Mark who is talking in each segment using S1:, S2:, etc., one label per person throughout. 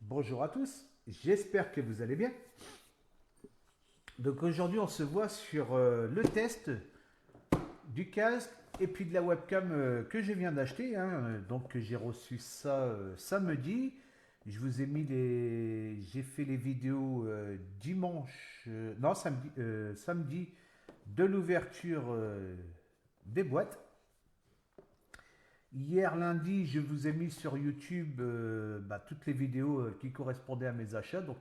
S1: Bonjour à tous, j'espère que vous allez bien. Donc aujourd'hui on se voit sur le test du casque et puis de la webcam que je viens d'acheter, hein. Donc j'ai reçu ça samedi. Je vous ai mis les... J'ai fait les vidéos dimanche... non, samedi de l'ouverture des boîtes. Hier lundi, je vous ai mis sur YouTube toutes les vidéos qui correspondaient à mes achats, donc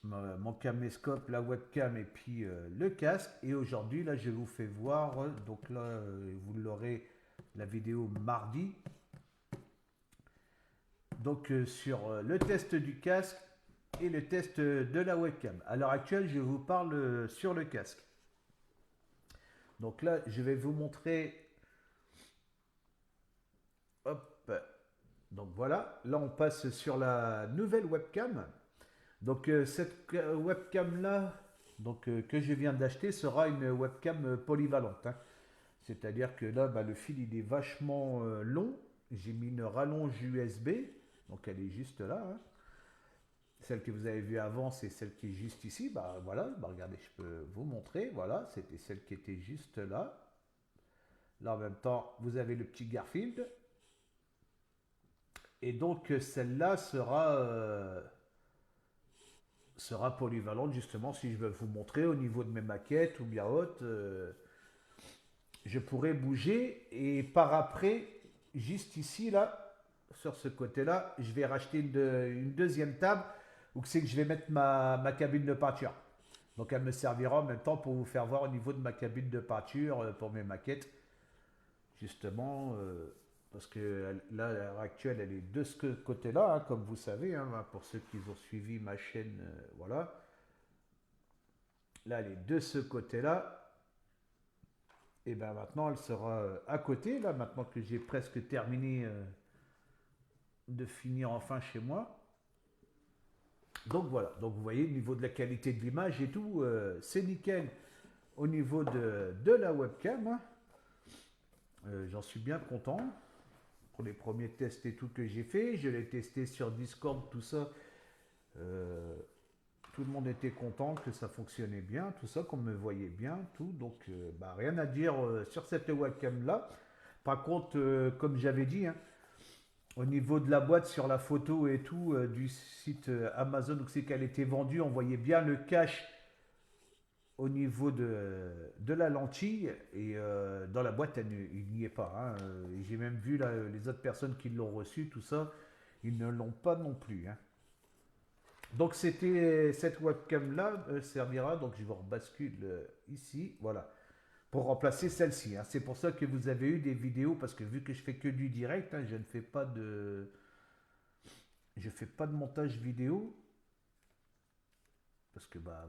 S1: mon caméscope, la webcam et puis le casque. Et aujourd'hui, là, je vous fais voir, donc là, vous l'aurez la vidéo mardi, donc sur le test du casque et le test de la webcam. À l'heure actuelle, je vous parle sur le casque. Donc là, je vais vous montrer. Hop. Donc voilà, là on passe sur la nouvelle webcam. Donc cette webcam là, que je viens d'acheter sera une webcam polyvalente, hein. C'est-à-dire que là, le fil il est vachement long. J'ai mis une rallonge USB, donc elle est juste là, hein. Celle que vous avez vue avant, c'est celle qui est juste ici. Voilà, regardez, je peux vous montrer. Voilà, c'était celle qui était juste là. Là en même temps, vous avez le petit Garfield. Et donc celle-là sera polyvalente justement si je veux vous montrer au niveau de mes maquettes ou bien autres. Je pourrais bouger et par après, juste ici là, sur ce côté-là, je vais racheter une deuxième table où c'est que je vais mettre ma cabine de peinture. Donc elle me servira en même temps pour vous faire voir au niveau de ma cabine de peinture pour mes maquettes. Justement, parce que là, à l'heure actuelle, elle est de ce côté-là, hein, comme vous savez, hein, pour ceux qui ont suivi ma chaîne, voilà. Là, elle est de ce côté-là. Et bien maintenant, elle sera à côté, là, maintenant que j'ai presque terminé de finir enfin chez moi. Donc voilà, donc vous voyez, au niveau de la qualité de l'image et tout, c'est nickel au niveau de la webcam, hein. J'en suis bien content pour les premiers tests et tout que j'ai fait. Je l'ai testé sur Discord, tout ça. Euh, Tout le monde était content que ça fonctionnait bien, tout ça, qu'on me voyait bien, tout. Donc, rien à dire sur cette webcam là. Par contre, comme j'avais dit, hein, au niveau de la boîte sur la photo et tout du site Amazon où c'est qu'elle était vendue, on voyait bien le cache au niveau de la lentille et dans la boîte, il n'y est pas, hein. J'ai même vu là, les autres personnes qui l'ont reçu, tout ça, ils ne l'ont pas non plus, hein. Donc c'était cette webcam là servira, donc je vous rebascule ici, voilà, pour remplacer celle-ci, hein. C'est pour ça que vous avez eu des vidéos, parce que vu que je fais que du direct, hein, je fais pas de montage vidéo, parce que voilà,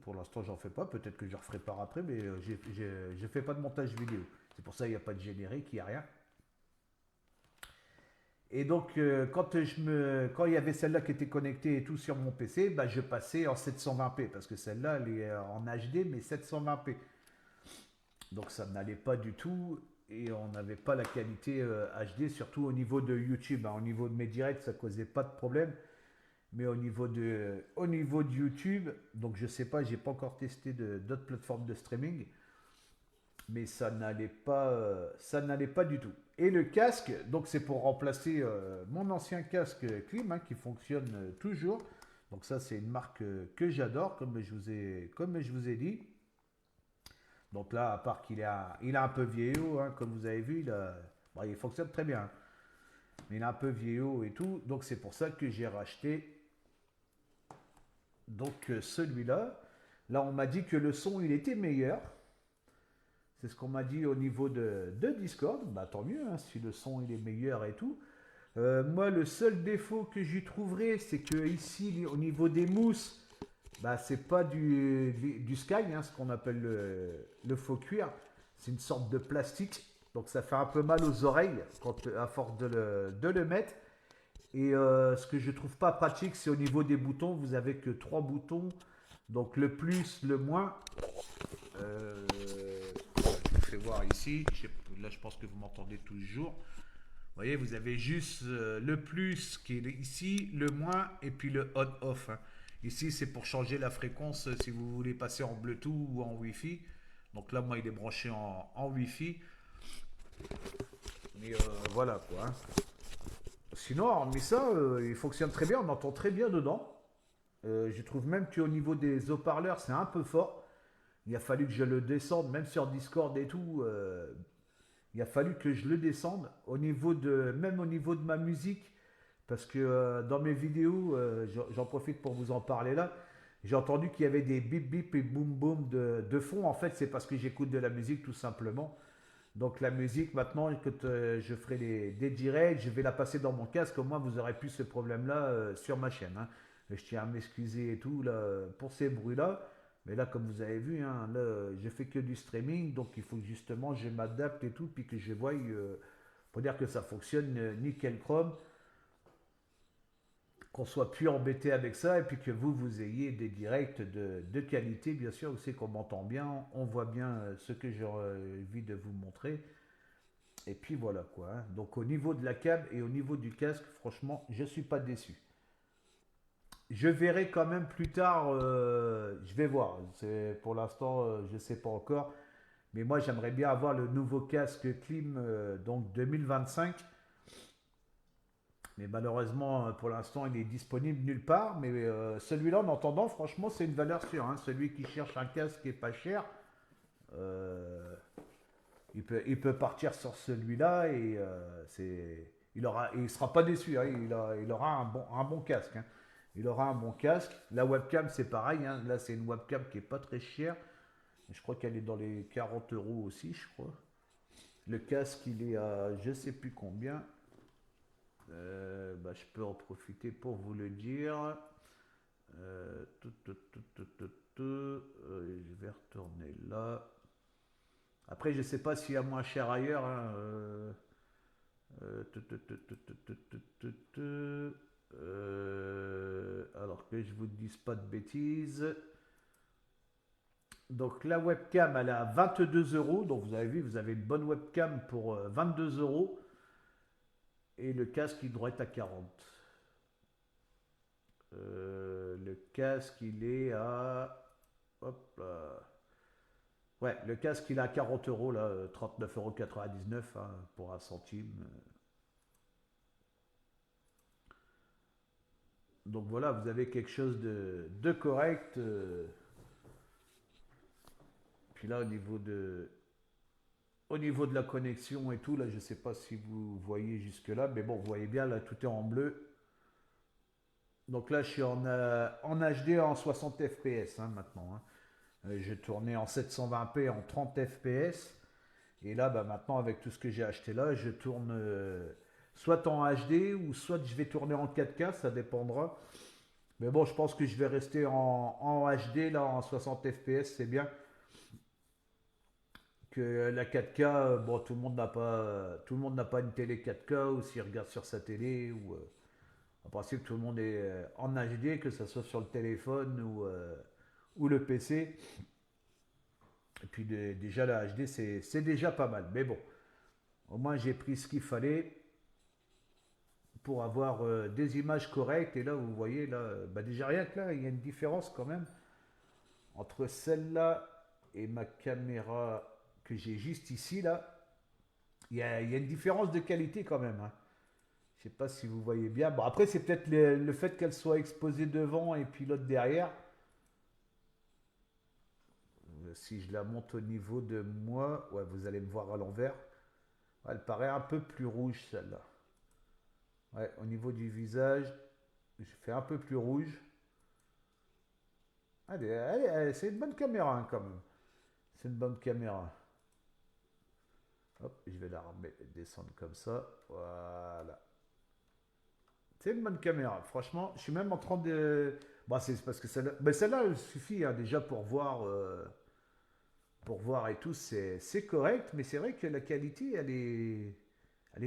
S1: pour l'instant j'en fais pas, peut-être que je referai par après, mais je fais pas de montage vidéo. C'est pour ça qu'il n'y a pas de générique, il n'y a rien. Et donc, quand il y avait celle-là qui était connectée et tout sur mon PC, je passais en 720p parce que celle-là, elle est en HD, mais 720p. Donc, ça n'allait pas du tout et on n'avait pas la qualité HD, surtout au niveau de YouTube, hein. Au niveau de mes directs, ça causait pas de problème. Mais au niveau de YouTube, donc je sais pas, j'ai pas encore testé d'autres plateformes de streaming, mais ça n'allait pas du tout. Et le casque, donc c'est pour remplacer mon ancien casque Klim, hein, qui fonctionne toujours. Donc ça c'est une marque que j'adore, comme je vous ai dit. Donc là, à part il a un peu vieillot, hein, comme vous avez vu, il fonctionne très bien, hein. Mais il est un peu vieillot et tout, donc c'est pour ça que j'ai racheté donc celui-là. Là, on m'a dit que le son il était meilleur. C'est ce qu'on m'a dit au niveau de Discord. Tant mieux, hein, si le son il est meilleur et tout. Moi, le seul défaut que j'y trouverais, c'est que ici, au niveau des mousses, c'est pas du sky, hein, ce qu'on appelle le faux cuir. C'est une sorte de plastique. Donc ça fait un peu mal aux oreilles à force de le mettre. Et ce que je trouve pas pratique, c'est au niveau des boutons. Vous avez que trois boutons. Donc le plus, le moins. Je vous fais voir ici. Là, je pense que vous m'entendez toujours. voyez, vous avez juste le plus qui est ici, le moins, et puis le on-off, hein. Ici, c'est pour changer la fréquence si vous voulez passer en Bluetooth ou en Wi-Fi. Donc là, moi, il est branché en Wi-Fi. Mais voilà quoi, hein. Sinon, hormis ça, il fonctionne très bien, on entend très bien dedans. Je trouve même qu'au niveau des haut-parleurs, c'est un peu fort. Il a fallu que je le descende, même sur Discord et tout. Il a fallu que je le descende même au niveau de ma musique, parce que dans mes vidéos, j'en profite pour vous en parler là. J'ai entendu qu'il y avait des bip bip et boum boum de fond. En fait, c'est parce que j'écoute de la musique tout simplement. Donc la musique, maintenant, quand je ferai des directs, je vais la passer dans mon casque. Au moins, vous aurez plus ce problème-là sur ma chaîne, hein. Je tiens à m'excuser et tout là, pour ces bruits-là. Mais là, comme vous avez vu, hein, là, je fais que du streaming. Donc il faut que justement je m'adapte et tout. Puis que je voie pour dire que ça fonctionne nickel chrome, qu'on soit plus embêté avec ça. Et puis que vous ayez des directs de qualité, bien sûr. Vous savez qu'on m'entend bien. On voit bien ce que j'ai envie de vous montrer. Et puis voilà quoi, hein. Donc au niveau de la câble et au niveau du casque, franchement, je suis pas déçu. Je verrai quand même plus tard, je vais voir. Pour l'instant, je ne sais pas encore. Mais moi, j'aimerais bien avoir le nouveau casque Klim donc 2025. Mais malheureusement, pour l'instant, il est disponible nulle part. Mais celui-là, en entendant, franchement, c'est une valeur sûre, hein. Celui qui cherche un casque qui est pas cher, euh, il peut partir sur celui-là et il sera pas déçu, hein. Il aura un bon casque, hein. Il aura un bon casque. La webcam, c'est pareil, hein. Là, c'est une webcam qui est pas très chère. Je crois qu'elle est dans les 40 euros aussi, je crois. Le casque, il est à je sais plus combien. Bah, je peux en profiter pour vous le dire. Je vais retourner là. Après, je sais pas s'il y a moins cher ailleurs, hein. Alors que je vous dise pas de bêtises. Donc la webcam, elle est à 22 euros. Donc vous avez vu, vous avez une bonne webcam pour 22 euros. Et le casque, il doit être à 40. Le casque, il est à... Hop là. Ouais, le casque, il est à 40 euros, là, 39,99 € hein, pour un centime. Donc voilà, vous avez quelque chose de correct. Puis là, au niveau de la connexion et tout, là, je ne sais pas si vous voyez jusque-là, mais bon, vous voyez bien, là, tout est en bleu. Donc là, je suis en HD en 60 fps hein, maintenant, hein. J'ai tourné en 720p en 30 fps. Et là, bah, maintenant, avec tout ce que j'ai acheté là, je tourne soit en HD ou soit je vais tourner en 4K, ça dépendra. Mais bon, je pense que je vais rester en HD, là, en 60 fps, c'est bien. Que la 4K, bon, tout le monde n'a pas une télé 4K ou s'il regarde sur sa télé ou en principe tout le monde est en HD, que ce soit sur le téléphone ou le PC. Et puis déjà la HD c'est déjà pas mal. Mais bon, au moins j'ai pris ce qu'il fallait pour avoir des images correctes. Et là vous voyez là, bah déjà rien que là, il y a une différence quand même entre celle-là et ma caméra que j'ai juste ici là. Il y a une différence de qualité quand même, hein. Je sais pas si vous voyez bien. Bon, après, c'est peut-être le fait qu'elle soit exposée devant et puis l'autre derrière. Si je la monte au niveau de moi, ouais, vous allez me voir à l'envers. Ouais, elle paraît un peu plus rouge celle-là. Ouais, au niveau du visage, je fais un peu plus rouge. Allez, allez, c'est une bonne caméra hein, quand même. C'est une bonne caméra. Hop, je vais la descendre comme ça. Voilà. C'est une bonne caméra. Franchement, je suis même en train de. Bon, c'est parce que celle-là, ben celle-là elle suffit hein, déjà pour voir et tout. C'est correct, mais c'est vrai que la qualité, elle est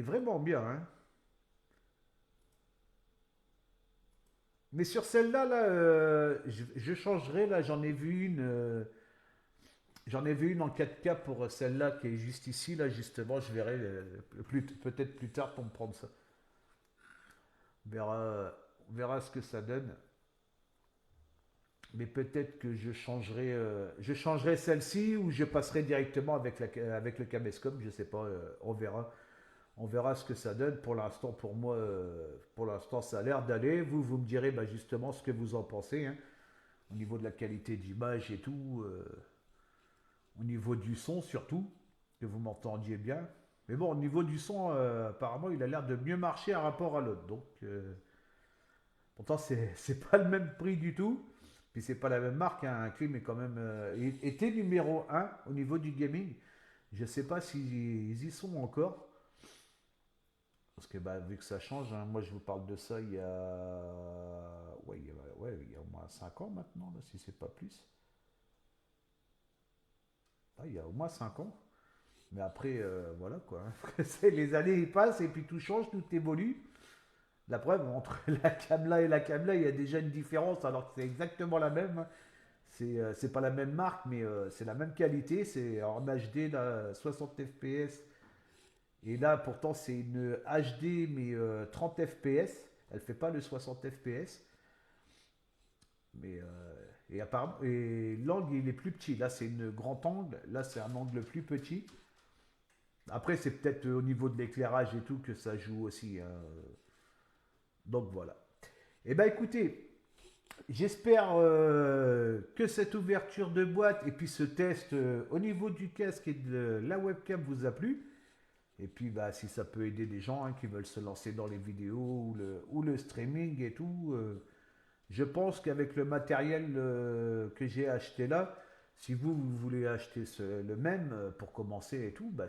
S1: vraiment bien, hein. Mais sur celle-là, là, je changerai. Là, j'en ai vu une. J'en ai vu une en 4K pour celle-là qui est juste ici. Là, justement, je verrai peut-être plus tard pour me prendre ça. On verra ce que ça donne. Mais peut-être que je changerai celle-ci ou je passerai directement avec le caméscope. Je sais pas. On verra. On verra ce que ça donne. Pour l'instant, pour moi, pour l'instant, ça a l'air d'aller. Vous me direz bah, justement ce que vous en pensez, hein, au niveau de la qualité d'image et tout, au niveau du son surtout, que vous m'entendiez bien. Mais bon, au niveau du son, apparemment, il a l'air de mieux marcher par rapport à l'autre. Donc, pourtant, c'est pas le même prix du tout. Puis c'est pas la même marque, hein. Un Clim est quand même était numéro un au niveau du gaming. Je sais pas s'ils y sont encore. Parce que bah, vu que ça change, hein, moi je vous parle de ça il y a. Ouais, il y a au moins 5 ans maintenant, là, si c'est pas plus. Ah, il y a au moins 5 ans. Mais après, voilà quoi, hein. Les années ils passent et puis tout change, tout évolue. La preuve, entre la Camla et la Camla, il y a déjà une différence alors que c'est exactement la même, hein. C'est pas la même marque, mais c'est la même qualité. C'est en HD, là, 60 FPS. Et là, pourtant, c'est une HD, mais 30 FPS. Elle fait pas le 60 FPS. Mais, apparemment, et l'angle, il est plus petit. Là, c'est une grand angle. Là, c'est un angle plus petit. Après, c'est peut-être au niveau de l'éclairage et tout que ça joue aussi, hein. Donc voilà. Eh ben écoutez, j'espère que cette ouverture de boîte et puis ce test au niveau du casque et de la webcam vous a plu. Et puis bah, si ça peut aider des gens, hein, qui veulent se lancer dans les vidéos ou le streaming et tout, je pense qu'avec le matériel que j'ai acheté là, si vous voulez acheter le même pour commencer et tout, bah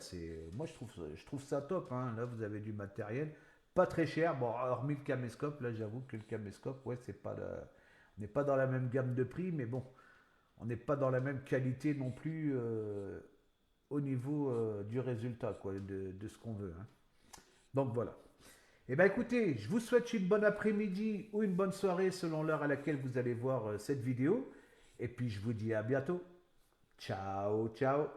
S1: moi je trouve ça top, hein. Là vous avez du matériel pas très cher. Bon, hormis le caméscope, là j'avoue que le caméscope, ouais, on n'est pas dans la même gamme de prix, mais bon, on n'est pas dans la même qualité non plus au niveau du résultat, quoi, de ce qu'on veut, hein. Donc voilà. Eh bien écoutez, je vous souhaite une bonne après-midi ou une bonne soirée selon l'heure à laquelle vous allez voir cette vidéo. Et puis je vous dis à bientôt. Ciao, ciao.